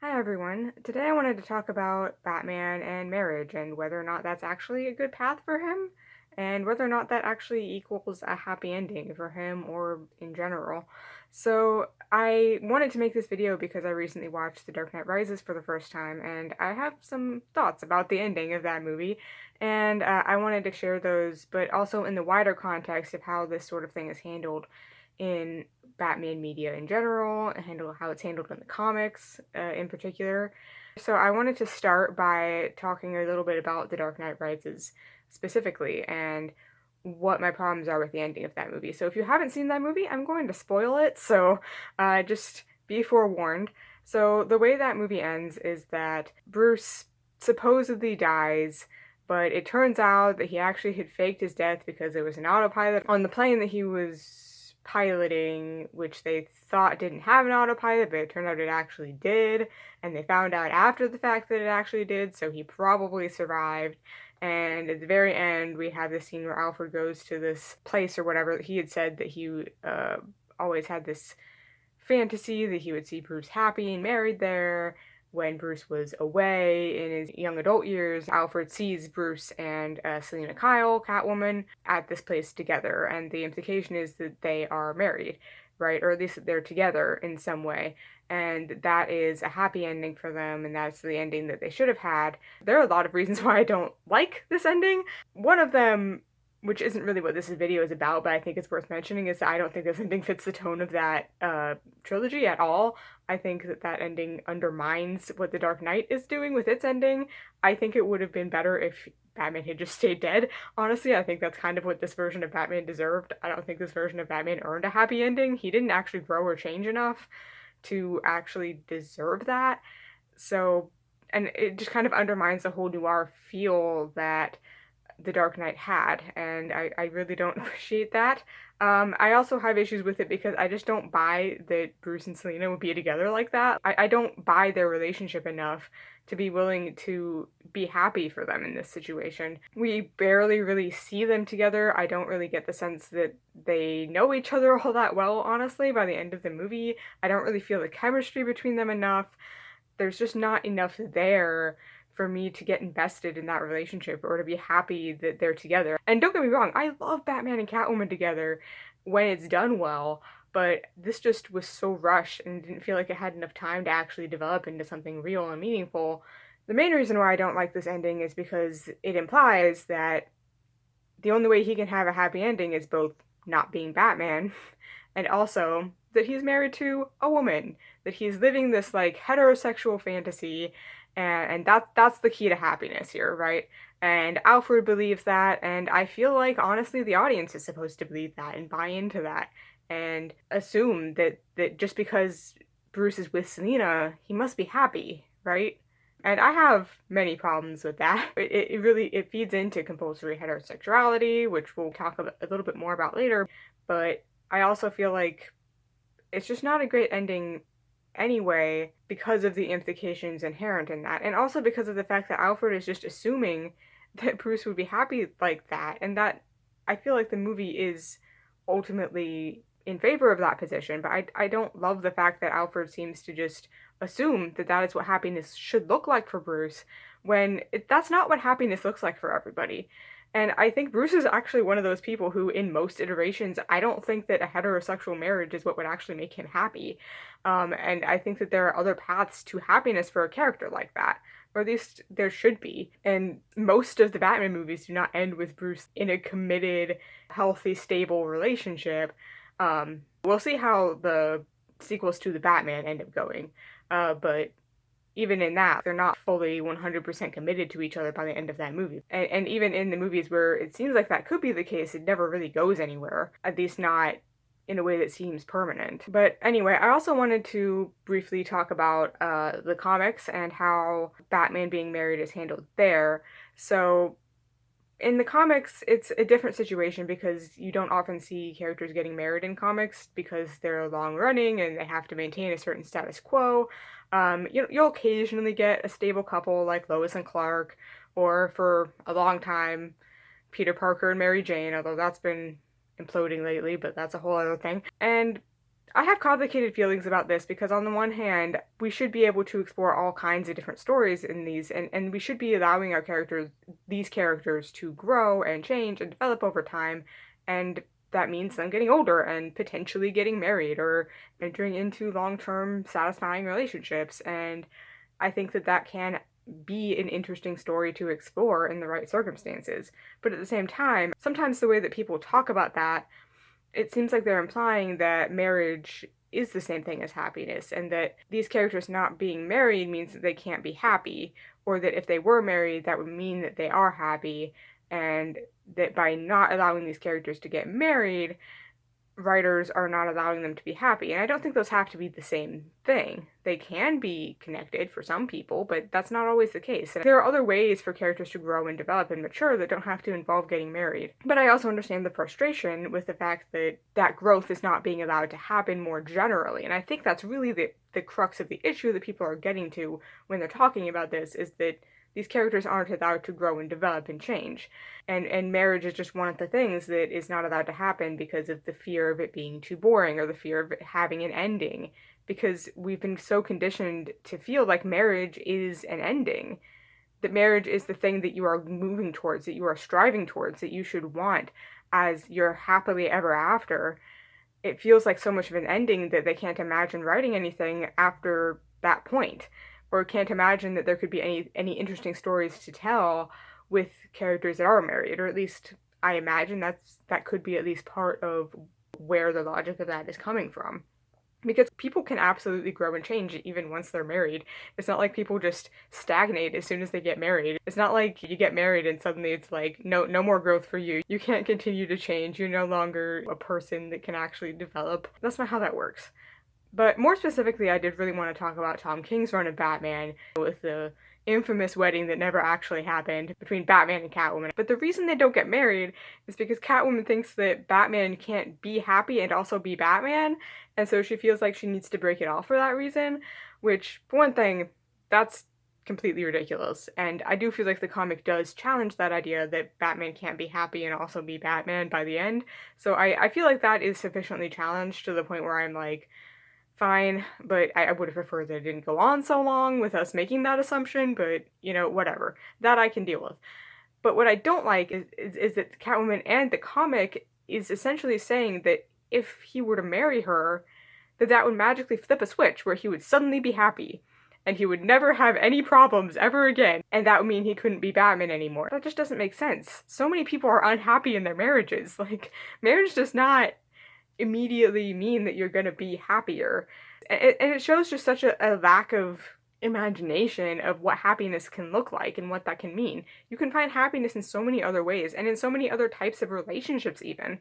Hi everyone. Today I wanted to talk about Batman and marriage and whether or not that's actually a good path for him and whether or not that actually equals a happy ending for him or in general. So I wanted to make this video because I recently watched The Dark Knight Rises for the first time and I have some thoughts about the ending of that movie and I wanted to share those, but also in the wider context of how this sort of thing is handled in Batman media in general, and handle how it's handled in the comics in particular. So I wanted to start by talking a little bit about The Dark Knight Rises specifically and what my problems are with the ending of that movie. So if you haven't seen that movie, I'm going to spoil it, so just be forewarned. So the way that movie ends is that Bruce supposedly dies, but it turns out that he actually had faked his death because there was an autopilot on the plane that he was piloting, which they thought didn't have an autopilot, but it turned out it actually did, and they found out after the fact that it actually did, so he probably survived. And at the very end, we have this scene where Alfred goes to this place or whatever. He had said that he always had this fantasy that he would see Bruce happy and married there. When Bruce was away in his young adult years, Alfred sees Bruce and Selina Kyle, Catwoman, at this place together, and the implication is that they are married, right? Or at least that they're together in some way, and that is a happy ending for them, and that's the ending that they should have had. There are a lot of reasons why I don't like this ending. One of them, which isn't really what this video is about, but I think it's worth mentioning, is that I don't think this ending fits the tone of that trilogy at all. I think that that ending undermines what The Dark Knight is doing with its ending. I think it would have been better if Batman had just stayed dead. Honestly, I think that's kind of what this version of Batman deserved. I don't think this version of Batman earned a happy ending. He didn't actually grow or change enough to actually deserve that. So, and it just kind of undermines the whole noir feel that the Dark Knight had, and I really don't appreciate that. I also have issues with it because I just don't buy that Bruce and Selina would be together like that. I don't buy their relationship enough to be willing to be happy for them in this situation. We barely really see them together. I don't really get the sense that they know each other all that well, honestly, by the end of the movie. I don't really feel the chemistry between them enough. There's just not enough there for me to get invested in that relationship or to be happy that they're together. And don't get me wrong, I love Batman and Catwoman together when it's done well, but this just was so rushed and didn't feel like it had enough time to actually develop into something real and meaningful. The main reason why I don't like this ending is because it implies that the only way he can have a happy ending is both not being Batman and also that he's married to a woman, that he's living this like heterosexual fantasy, and that's the key to happiness here, right? And Alfred believes that, and I feel like honestly the audience is supposed to believe that and buy into that and assume that just because Bruce is with Selina, he must be happy, right? And I have many problems with that. It really it feeds into compulsory heterosexuality, which we'll talk a little bit more about later. But I also feel like it's just not a great ending anyway because of the implications inherent in that, and also because of the fact that Alfred is just assuming that Bruce would be happy like that, and that I feel like the movie is ultimately in favor of that position, but I don't love the fact that Alfred seems to just assume that that is what happiness should look like for Bruce, when that's not what happiness looks like for everybody. And I think Bruce is actually one of those people who, in most iterations, I don't think that a heterosexual marriage is what would actually make him happy. And I think that there are other paths to happiness for a character like that, or at least there should be. And most of the Batman movies do not end with Bruce in a committed, healthy, stable relationship. We'll see how the sequels to the Batman end up going, but even in that, they're not fully 100% committed to each other by the end of that movie. And even in the movies where it seems like that could be the case, it never really goes anywhere, at least not in a way that seems permanent. But anyway, I also wanted to briefly talk about the comics and how Batman being married is handled there. So in the comics, it's a different situation because you don't often see characters getting married in comics because they're long running and they have to maintain a certain status quo. You'll occasionally get a stable couple like Lois and Clark, or for a long time, Peter Parker and Mary Jane, although that's been imploding lately, but that's a whole other thing. And I have complicated feelings about this because on the one hand, we should be able to explore all kinds of different stories in these, and we should be allowing these characters to grow and change and develop over time, and that means them getting older and potentially getting married or entering into long-term satisfying relationships, and I think that that can be an interesting story to explore in the right circumstances. But at the same time, sometimes the way that people talk about that, it seems like they're implying that marriage is the same thing as happiness, and that these characters not being married means that they can't be happy, or that if they were married, that would mean that they are happy, and that by not allowing these characters to get married, writers are not allowing them to be happy. And I don't think those have to be the same thing. They can be connected for some people, but that's not always the case. And there are other ways for characters to grow and develop and mature that don't have to involve getting married. But I also understand the frustration with the fact that that growth is not being allowed to happen more generally. And I think that's really the crux of the issue that people are getting to when they're talking about this, is that these characters aren't allowed to grow and develop and change. And marriage is just one of the things that is not allowed to happen because of the fear of it being too boring or the fear of it having an ending. Because we've been so conditioned to feel like marriage is an ending. That marriage is the thing that you are moving towards, that you are striving towards, that you should want as your happily ever after. It feels like so much of an ending that they can't imagine writing anything after that point, or can't imagine that there could be any interesting stories to tell with characters that are married, or at least I imagine that could be at least part of where the logic of that is coming from. Because people can absolutely grow and change even once they're married. It's not like people just stagnate as soon as they get married. It's not like you get married and suddenly it's like, no more growth for you. You can't continue to change. You're no longer a person that can actually develop. That's not how that works. But more specifically, I did really want to talk about Tom King's run of Batman with the infamous wedding that never actually happened between Batman and Catwoman. But the reason they don't get married is because Catwoman thinks that Batman can't be happy and also be Batman, and so she feels like she needs to break it off for that reason, which, for one thing, that's completely ridiculous. And I do feel like the comic does challenge that idea that Batman can't be happy and also be Batman by the end. So I feel like that is sufficiently challenged to the point where I'm like, fine, but I would have preferred that it didn't go on so long with us making that assumption, but, whatever. That I can deal with. But what I don't like is that Catwoman and the comic is essentially saying that if he were to marry her, that would magically flip a switch where he would suddenly be happy, and he would never have any problems ever again, and that would mean he couldn't be Batman anymore. That just doesn't make sense. So many people are unhappy in their marriages. Like, marriage does not immediately mean that you're going to be happier. And it shows just such a lack of imagination of what happiness can look like and what that can mean. You can find happiness in so many other ways and in so many other types of relationships even.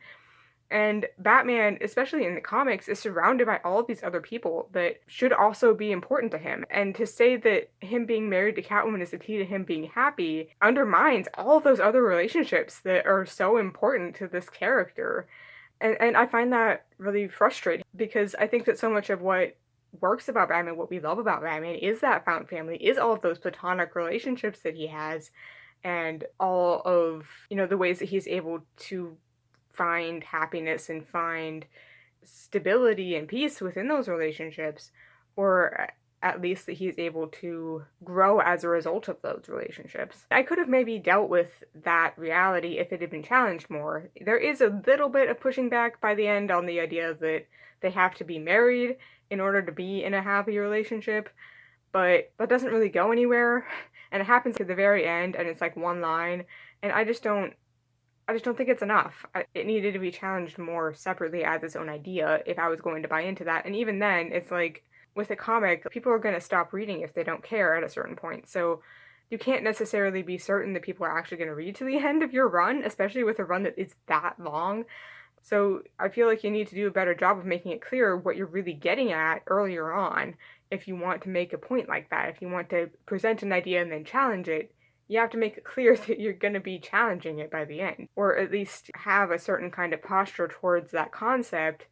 And Batman, especially in the comics, is surrounded by all of these other people that should also be important to him. And to say that him being married to Catwoman is the key to him being happy undermines all of those other relationships that are so important to this character. And I find that really frustrating because I think that so much of what works about Batman, what we love about Batman, is that found family, is all of those platonic relationships that he has, and all of, the ways that he's able to find happiness and find stability and peace within those relationships, or at least that he's able to grow as a result of those relationships. I could have maybe dealt with that reality if it had been challenged more. There is a little bit of pushing back by the end on the idea that they have to be married in order to be in a happy relationship, but that doesn't really go anywhere, and it happens at the very end, and it's like one line, and I just don't think it's enough. It needed to be challenged more separately as its own idea if I was going to buy into that, and even then, it's like, with a comic, people are going to stop reading if they don't care at a certain point. So you can't necessarily be certain that people are actually going to read to the end of your run, especially with a run that is that long. So I feel like you need to do a better job of making it clear what you're really getting at earlier on if you want to make a point like that. If you want to present an idea and then challenge it, you have to make it clear that you're going to be challenging it by the end. Or at least have a certain kind of posture towards that concept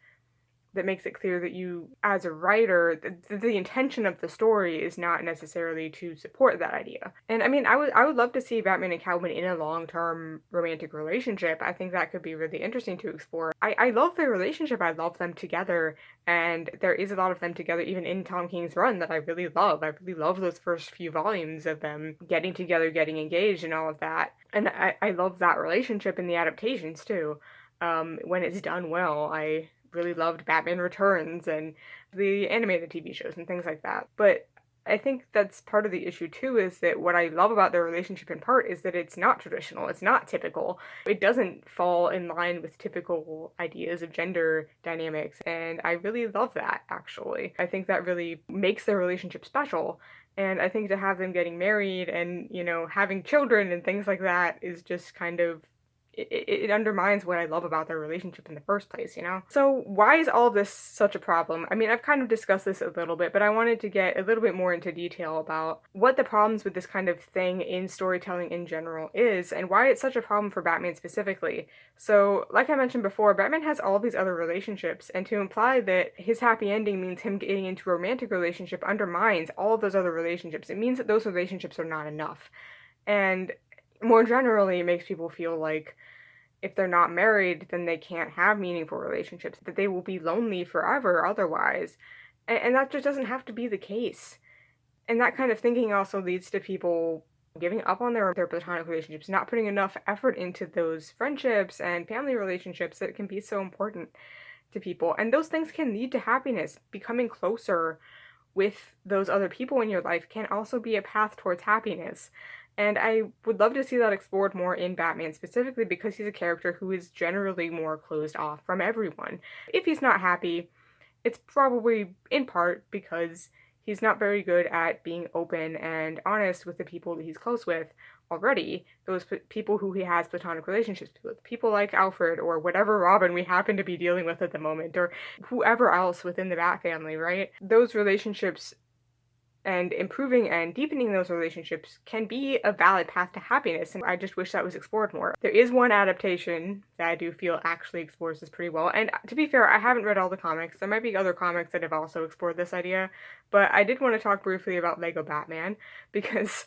that makes it clear that you, as a writer, the intention of the story is not necessarily to support that idea. And I mean, I would love to see Batman and Catwoman in a long-term romantic relationship. I think that could be really interesting to explore. I love their relationship. I love them together, and there is a lot of them together even in Tom King's run that I really love. I really love those first few volumes of them getting together, getting engaged, and all of that. And I love that relationship in the adaptations too. When it's done well, I really loved Batman Returns and the animated TV shows and things like that. But I think that's part of the issue too, is that what I love about their relationship in part is that it's not traditional, it's not typical. It doesn't fall in line with typical ideas of gender dynamics, and I really love that, actually. I think that really makes their relationship special. And I think to have them getting married and, having children and things like that is just kind of it undermines what I love about their relationship in the first place, So why is all of this such a problem? I mean, I've kind of discussed this a little bit, but I wanted to get a little bit more into detail about what the problems with this kind of thing in storytelling in general is, and why it's such a problem for Batman specifically. So, like I mentioned before, Batman has all these other relationships, and to imply that his happy ending means him getting into a romantic relationship undermines all of those other relationships. It means that those relationships are not enough. And more generally, it makes people feel like if they're not married, then they can't have meaningful relationships, that they will be lonely forever otherwise. And that just doesn't have to be the case. And that kind of thinking also leads to people giving up on their platonic relationships, not putting enough effort into those friendships and family relationships that can be so important to people. And those things can lead to happiness. Becoming closer with those other people in your life can also be a path towards happiness. And I would love to see that explored more in Batman, specifically because he's a character who is generally more closed off from everyone. If he's not happy, it's probably in part because he's not very good at being open and honest with the people that he's close with already. Those people who he has platonic relationships with. People like Alfred or whatever Robin we happen to be dealing with at the moment, or whoever else within the Bat family, right? Those relationships and improving and deepening those relationships can be a valid path to happiness, and I just wish that was explored more. There is one adaptation that I do feel actually explores this pretty well, and to be fair, I haven't read all the comics. There might be other comics that have also explored this idea, but I did want to talk briefly about Lego Batman, because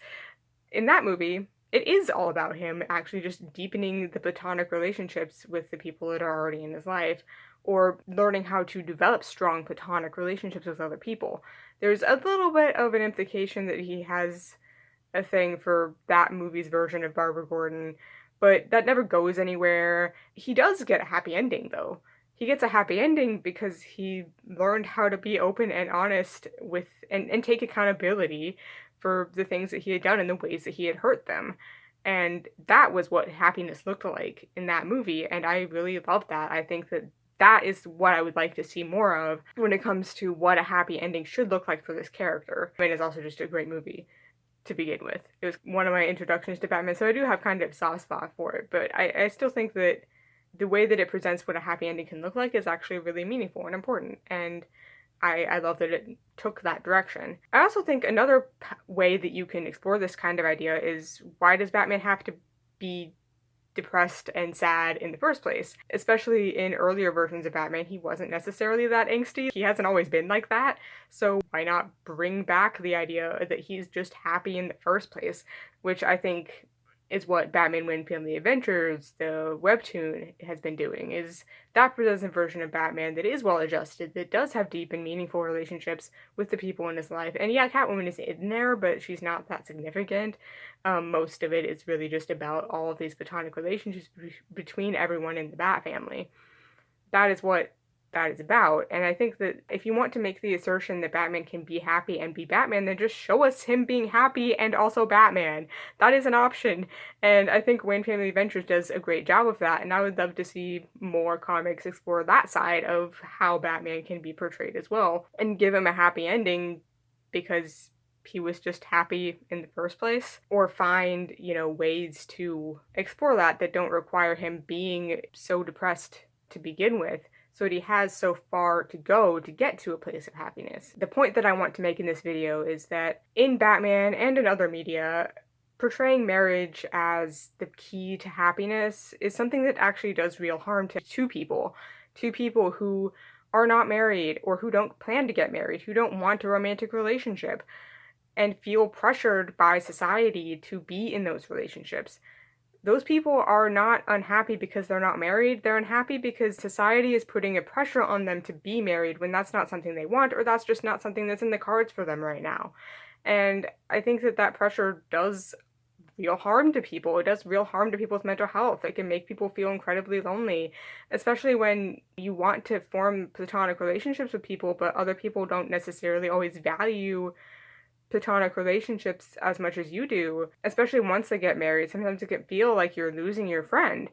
in that movie, it is all about him actually just deepening the platonic relationships with the people that are already in his life, or learning how to develop strong platonic relationships with other people. There's a little bit of an implication that he has a thing for that movie's version of Barbara Gordon, but that never goes anywhere. He does get a happy ending, though. He gets a happy ending because he learned how to be open and honest with and take accountability for the things that he had done and the ways that he had hurt them. And that was what happiness looked like in that movie, and I really love that. I think that that is what I would like to see more of when it comes to what a happy ending should look like for this character. I mean, it's also just a great movie to begin with. It was one of my introductions to Batman, so I do have kind of a soft spot for it, but I still think that the way that it presents what a happy ending can look like is actually really meaningful and important, and I love that it took that direction. I also think another way that you can explore this kind of idea is, why does Batman have to be depressed and sad in the first place? Especially in earlier versions of Batman, he wasn't necessarily that angsty. He hasn't always been like that, so why not bring back the idea that he's just happy in the first place, which I think is what Batman Win Family Adventures, the webtoon, has been doing, is that presents a version of Batman that is well adjusted, that does have deep and meaningful relationships with the people in his life. And yeah, Catwoman is in there, but she's not that significant. Most of it is really just about all of these platonic relationships between everyone in the Bat family. That is what that is about. And I think that if you want to make the assertion that Batman can be happy and be Batman, then just show us him being happy and also Batman. That is an option. And I think Wayne Family Adventures does a great job of that. And I would love to see more comics explore that side of how Batman can be portrayed as well, and give him a happy ending because he was just happy in the first place, or find, ways to explore that don't require him being so depressed to begin with, so that he has so far to go to get to a place of happiness. The point that I want to make in this video is that in Batman and in other media, portraying marriage as the key to happiness is something that actually does real harm to two people who are not married or who don't plan to get married, who don't want a romantic relationship and feel pressured by society to be in those relationships. Those people are not unhappy because they're not married. They're unhappy because society is putting a pressure on them to be married when that's not something they want, or that's just not something that's in the cards for them right now. And I think that that pressure does real harm to people. It does real harm to people's mental health. It can make people feel incredibly lonely, especially when you want to form platonic relationships with people, but other people don't necessarily always value platonic relationships as much as you do, especially once they get married. Sometimes it can feel like you're losing your friend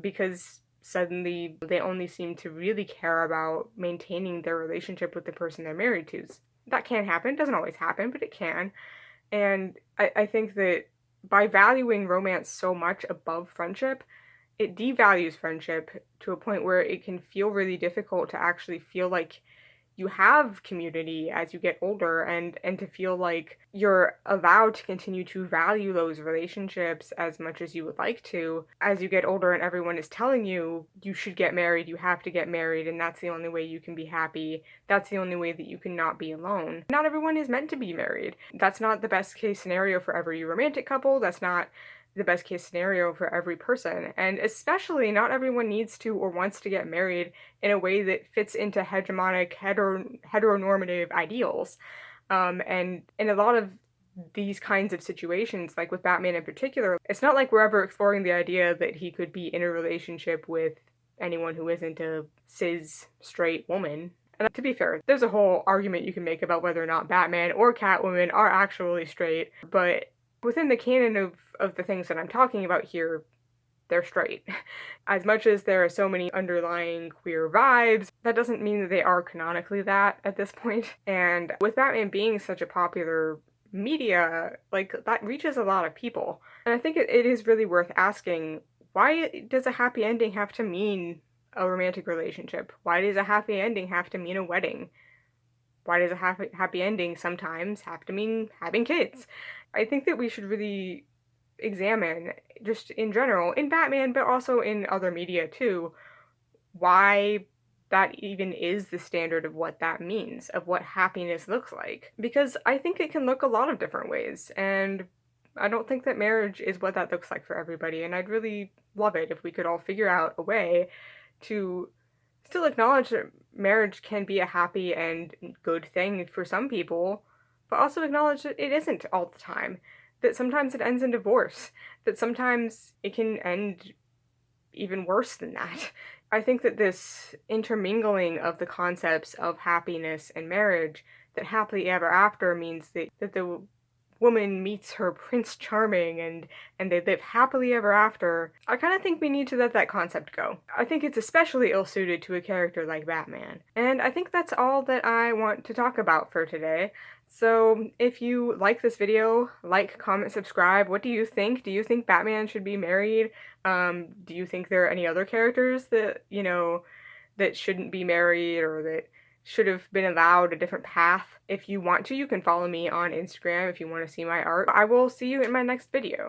because suddenly they only seem to really care about maintaining their relationship with the person they're married to. That can happen. It doesn't always happen, but it can. And I think that by valuing romance so much above friendship, it devalues friendship to a point where it can feel really difficult to actually feel like you have community as you get older, and to feel like you're allowed to continue to value those relationships as much as you would like to as you get older, and everyone is telling you you should get married, you have to get married, and that's the only way you can be happy, that's the only way that you can not be alone. Not everyone is meant to be married. That's not the best case scenario for every romantic couple. That's not the best case scenario for every person. And especially not everyone needs to or wants to get married in a way that fits into hegemonic heteronormative ideals. And in a lot of these kinds of situations, like with Batman in particular, it's not like we're ever exploring the idea that he could be in a relationship with anyone who isn't a cis straight woman. And to be fair, there's a whole argument you can make about whether or not Batman or Catwoman are actually straight, but within the canon of the things that I'm talking about here, they're straight. As much as there are so many underlying queer vibes, that doesn't mean that they are canonically that at this point. And with Batman being such a popular media, like, that reaches a lot of people. And I think it is really worth asking, why does a happy ending have to mean a romantic relationship? Why does a happy ending have to mean a wedding? Why does a happy ending sometimes have to mean having kids? I think that we should really examine, just in general, in Batman, but also in other media too, why that even is the standard of what that means, of what happiness looks like. Because I think it can look a lot of different ways, and I don't think that marriage is what that looks like for everybody, and I'd really love it if we could all figure out a way to still acknowledge that marriage can be a happy and good thing for some people, but also acknowledge that it isn't all the time. That sometimes it ends in divorce. That sometimes it can end even worse than that. I think that this intermingling of the concepts of happiness and marriage, that happily ever after means that the woman meets her Prince Charming and they live happily ever after, I kind of think we need to let that concept go. I think it's especially ill-suited to a character like Batman. And I think that's all that I want to talk about for today. So if you like this video, like, comment, subscribe. What do you think? Do you think Batman should be married? Do you think there are any other characters that, that shouldn't be married or that should have been allowed a different path? If you want to, you can follow me on Instagram if you want to see my art. I will see you in my next video.